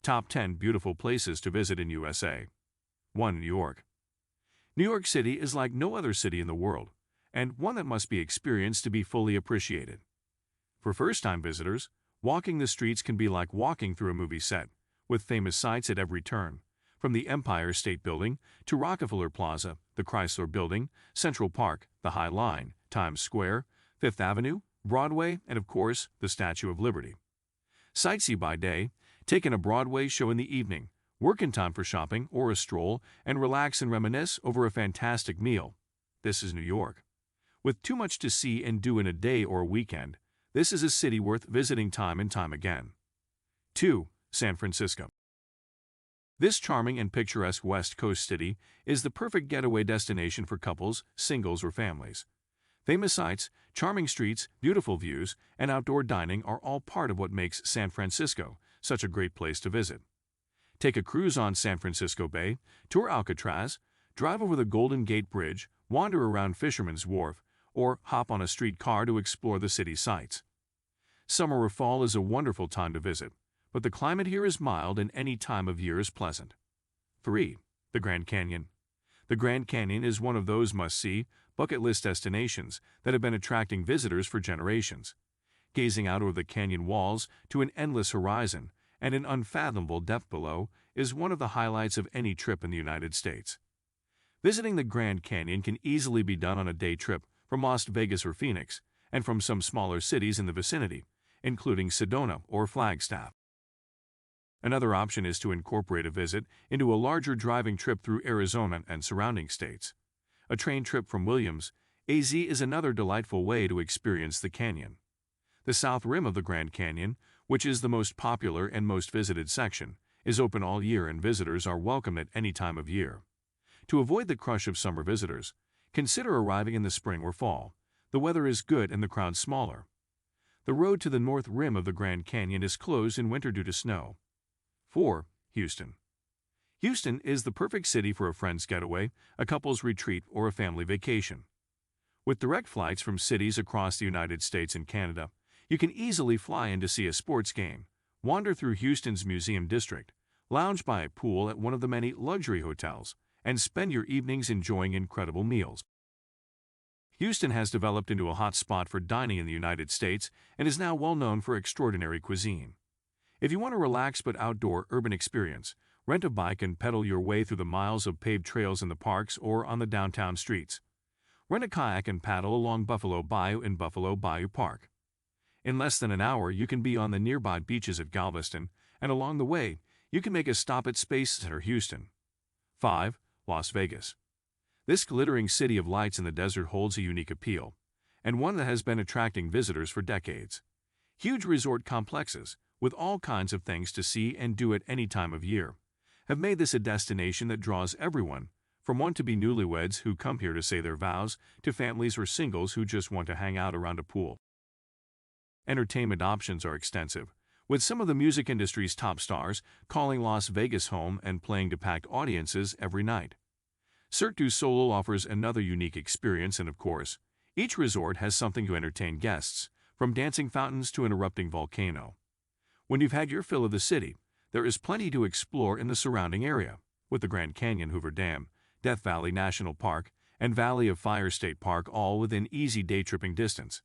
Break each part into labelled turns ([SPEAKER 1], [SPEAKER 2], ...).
[SPEAKER 1] Top 10 Beautiful Places to Visit in USA. 1. New York. New York City is like no other city in the world, and one that must be experienced to be fully appreciated. For first-time visitors, walking the streets can be like walking through a movie set, with famous sights at every turn, from the Empire State Building to Rockefeller Plaza, the Chrysler Building, Central Park, the High Line, Times Square, Fifth Avenue, Broadway, and of course, the Statue of Liberty. Sightsee by day, take in a Broadway show in the evening, work in time for shopping or a stroll, and relax and reminisce over a fantastic meal. This is New York. With too much to see and do in a day or a weekend, this is a city worth visiting time and time again. 2. San Francisco. This charming and picturesque West Coast city is the perfect getaway destination for couples, singles, or families. Famous sights, charming streets, beautiful views, and outdoor dining are all part of what makes San Francisco such a great place to visit. Take a cruise on San Francisco Bay, tour Alcatraz, drive over the Golden Gate Bridge, wander around Fisherman's Wharf, or hop on a streetcar to explore the city's sights. Summer or fall is a wonderful time to visit, but the climate here is mild and any time of year is pleasant. 3. The Grand Canyon. The Grand Canyon is one of those must-see, bucket list destinations that have been attracting visitors for generations. Gazing out over the canyon walls to an endless horizon and an unfathomable depth below is one of the highlights of any trip in the United States. Visiting the Grand Canyon can easily be done on a day trip from Las Vegas or Phoenix, and from some smaller cities in the vicinity, including Sedona or Flagstaff. Another option is to incorporate a visit into a larger driving trip through Arizona and surrounding states. A train trip from Williams, AZ is another delightful way to experience the canyon. The south rim of the Grand Canyon, which is the most popular and most visited section, is open all year and visitors are welcome at any time of year. To avoid the crush of summer visitors, consider arriving in the spring or fall. The weather is good and the crowd smaller. The road to the north rim of the Grand Canyon is closed in winter due to snow. 4. Houston. Houston is the perfect city for a friend's getaway, a couple's retreat, or a family vacation. With direct flights from cities across the United States and Canada, you can easily fly in to see a sports game, wander through Houston's museum district, lounge by a pool at one of the many luxury hotels, and spend your evenings enjoying incredible meals. Houston has developed into a hot spot for dining in the United States and is now well known for extraordinary cuisine. If you want a relaxed but outdoor urban experience, rent a bike and pedal your way through the miles of paved trails in the parks or on the downtown streets. Rent a kayak and paddle along Buffalo Bayou in Buffalo Bayou Park. In less than an hour, you can be on the nearby beaches of Galveston, and along the way, you can make a stop at Space Center Houston. 5. Las Vegas. This glittering city of lights in the desert holds a unique appeal, and one that has been attracting visitors for decades. Huge resort complexes, with all kinds of things to see and do at any time of year, have made this a destination that draws everyone, from want-to-be newlyweds who come here to say their vows to families or singles who just want to hang out around a pool. Entertainment options are extensive, with some of the music industry's top stars calling Las Vegas home and playing to packed audiences every night. Cirque du Soleil offers another unique experience, and of course, each resort has something to entertain guests, from dancing fountains to an erupting volcano. When you've had your fill of the city, there is plenty to explore in the surrounding area, with the Grand Canyon, Hoover Dam, Death Valley National Park, and Valley of Fire State Park all within easy day-tripping distance.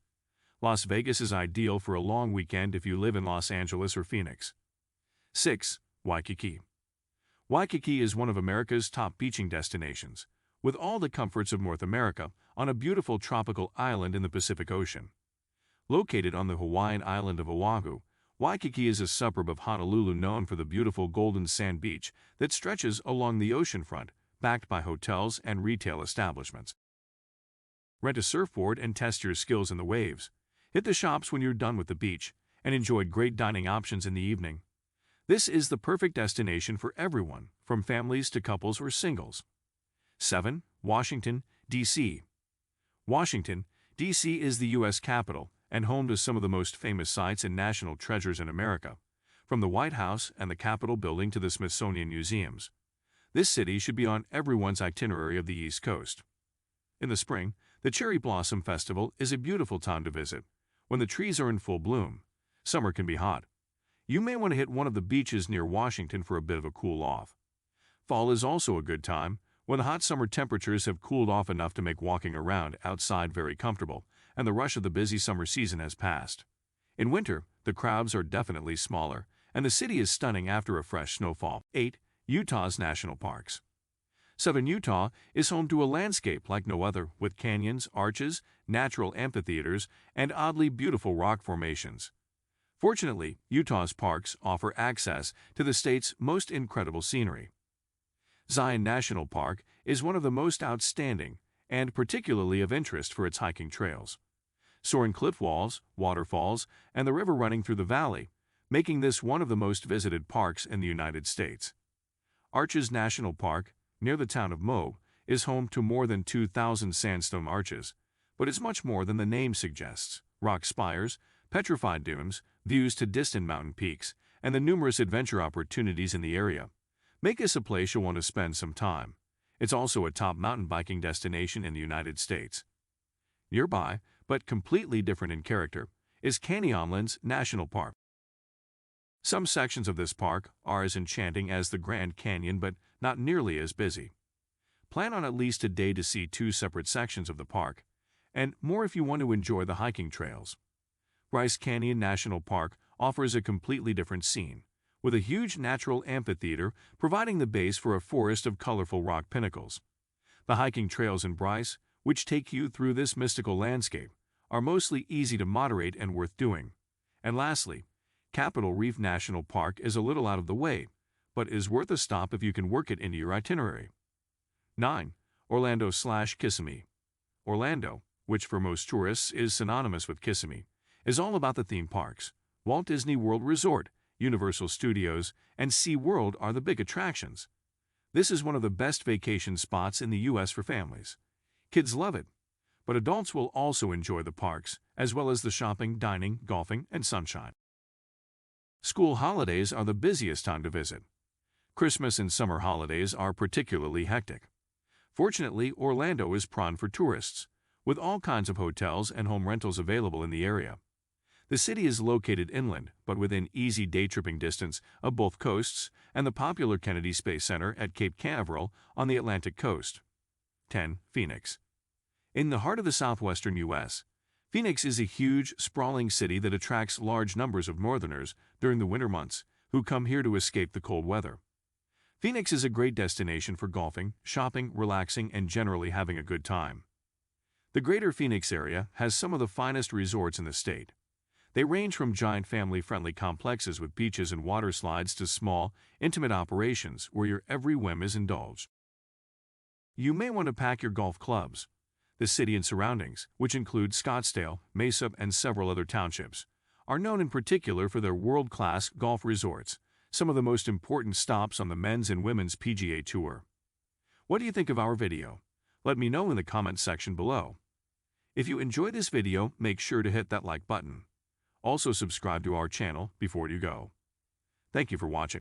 [SPEAKER 1] Las Vegas is ideal for a long weekend if you live in Los Angeles or Phoenix. 6. Waikiki. Waikiki is one of America's top beaching destinations, with all the comforts of North America on a beautiful tropical island in the Pacific Ocean. Located on the Hawaiian island of Oahu, Waikiki is a suburb of Honolulu known for the beautiful golden sand beach that stretches along the oceanfront, backed by hotels and retail establishments. Rent a surfboard and test your skills in the waves. Hit the shops when you're done with the beach, and enjoy great dining options in the evening. This is the perfect destination for everyone, from families to couples or singles. 7. Washington, D.C. Washington, D.C. is the U.S. capital and home to some of the most famous sights and national treasures in America, from the White House and the Capitol Building to the Smithsonian Museums. This city should be on everyone's itinerary of the East Coast. In the spring, the Cherry Blossom Festival is a beautiful time to visit, when the trees are in full bloom. Summer can be hot. You may want to hit one of the beaches near Washington for a bit of a cool off. Fall is also a good time, when the hot summer temperatures have cooled off enough to make walking around outside very comfortable, and the rush of the busy summer season has passed. In winter, the crowds are definitely smaller, and the city is stunning after a fresh snowfall. 8. Utah's National Parks. Southern Utah is home to a landscape like no other, with canyons, arches, natural amphitheaters, and oddly beautiful rock formations. Fortunately, Utah's parks offer access to the state's most incredible scenery. Zion National Park is one of the most outstanding and particularly of interest for its hiking trails. Soaring cliff walls, waterfalls, and the river running through the valley, making this one of the most visited parks in the United States. Arches National Park, near the town of Moab, is home to more than 2,000 sandstone arches, but it's much more than the name suggests. Rock spires, petrified dunes, views to distant mountain peaks, and the numerous adventure opportunities in the area make this a place you'll want to spend some time. It's also a top mountain biking destination in the United States. Nearby, but completely different in character, is Canyonlands National Park. Some sections of this park are as enchanting as the Grand Canyon, but not nearly as busy. Plan on at least a day to see 2 separate sections of the park, and more if you want to enjoy the hiking trails. Bryce Canyon National Park offers a completely different scene, with a huge natural amphitheater providing the base for a forest of colorful rock pinnacles. The hiking trails in Bryce, which take you through this mystical landscape, are mostly easy to moderate and worth doing. And lastly, Capitol Reef National Park is a little out of the way, but is worth a stop if you can work it into your itinerary. 9. Orlando/Kissimmee. Orlando, which for most tourists is synonymous with Kissimmee, is all about the theme parks. Walt Disney World Resort, Universal Studios, and SeaWorld are the big attractions. This is one of the best vacation spots in the U.S. for families. Kids love it, but adults will also enjoy the parks, as well as the shopping, dining, golfing, and sunshine. School holidays are the busiest time to visit. Christmas and summer holidays are particularly hectic. Fortunately, Orlando is prime for tourists, with all kinds of hotels and home rentals available in the area. The city is located inland, but within easy day-tripping distance of both coasts and the popular Kennedy Space Center at Cape Canaveral on the Atlantic coast. 10. Phoenix. In the heart of the southwestern U.S., Phoenix is a huge, sprawling city that attracts large numbers of northerners during the winter months who come here to escape the cold weather. Phoenix is a great destination for golfing, shopping, relaxing, and generally having a good time. The greater Phoenix area has some of the finest resorts in the state. They range from giant family-friendly complexes with beaches and water slides to small, intimate operations where your every whim is indulged. You may want to pack your golf clubs. The city and surroundings, which include Scottsdale, Mesa, and several other townships, are known in particular for their world-class golf resorts, some of the most important stops on the men's and women's PGA Tour. What do you think of our video? Let me know in the comments section below. If you enjoyed this video, make sure to hit that like button. Also subscribe to our channel before you go. Thank you for watching.